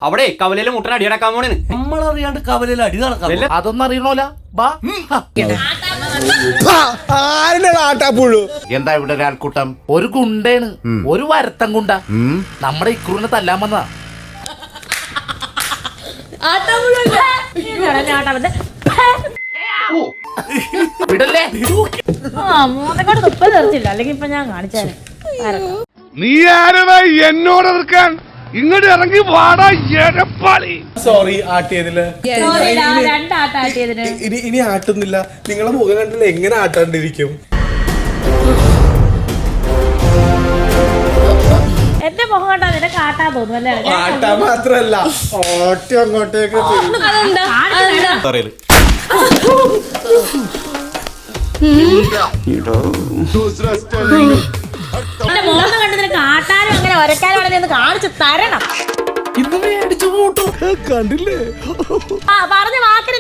അവിടെ കവലയിലെ മുട്ടൻ അടിയടക്കാൻ പോണേന്ന്. നമ്മളറിയാണ്ട് കവലയിൽ അടി നടക്കാം. അതൊന്നും അറിയണോല. എന്താ ഇവിടെ ഒരാൾക്കൂട്ടം? ഒരു ഗുണ്ടേണ്, ഒരു വരത്തം ഗുണ്ട. നമ്മുടെ ഇക്രൂനെ തല്ലാൻ വന്നതാ. വിടല്ലേ? അല്ലെങ്കിൽ ഇപ്പൊ ഞാൻ കാണിച്ചാല് നീ ആരടാ എന്നോട് എതിർക്കാൻ? ഇങ്ങോട്ട് ഇറങ്ങി വാടാ എടപ്പാളി. സോറി ആട്ടിയതില്. രണ്ടാട്ടിയതിന് ഇനി ആട്ടുന്നില്ല. നിങ്ങളെ മുഖം കണ്ടില്ല എങ്ങനെ ആട്ടാണ്ടിരിക്കും? എന്റെ മുഖം കണ്ടാ നിനക്ക് ആട്ടാൻ തോന്നും അല്ലേ? ആട്ടാ മാത്രല്ല ഓട്ടി അങ്ങോട്ടേക്ക് എന്റെ മുഖം കണ്ട് നിനക്ക് ആട്ടാനും അങ്ങനെ ഒരക്കാനും ഒന്ന് കാണിച്ചു തരണം. ഇന്ന് മേടിച്ചു കൂട്ടു കണ്ടില്ലേ? പറഞ്ഞ വാക്കിന്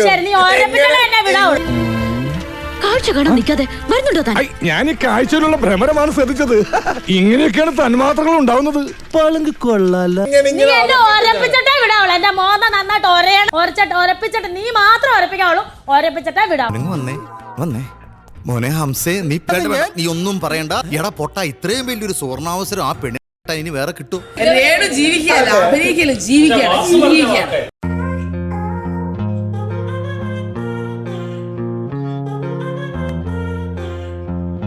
ശരി, നീ ഓരോപ്പിച്ചാലും എന്നെ വിടാവൂ. കാഴ്ച കാണാൻ നിൽക്കാതെ വരുന്നുണ്ടോ താൻ? ഞാൻ ഈ കാഴ്ചയിലുള്ള ഭ്രമരമാണ് ശ്രദ്ധിച്ചത്. ഇങ്ങനെയൊക്കെയാണ് തന്മാത്രകൾ ഉണ്ടാവുന്നത്. പളുങ്ക് കൊള്ളാല. നീ എന്നെ ഒരപ്പിച്ചിട്ടേ വിടാവുള്ളൂ. എന്റെ മോന്ത നന്നായിട്ട് ഒരപ്പിച്ചിട്ട് നീ മാത്രം ഒരപ്പിക്കാവുള്ളൂ. ഒരപ്പിച്ചിട്ടേ വിടാവൂ. വന്നേ മോനെ ഹംസേ, നീ ഒന്നും പറയണ്ട. എടാ പൊട്ട, ഇത്രയും വലിയൊരു സുവർണാവസരം ആ പെണ്ണിന് ഇനി വേറെ കിട്ടും. ജീവിക്കാൻ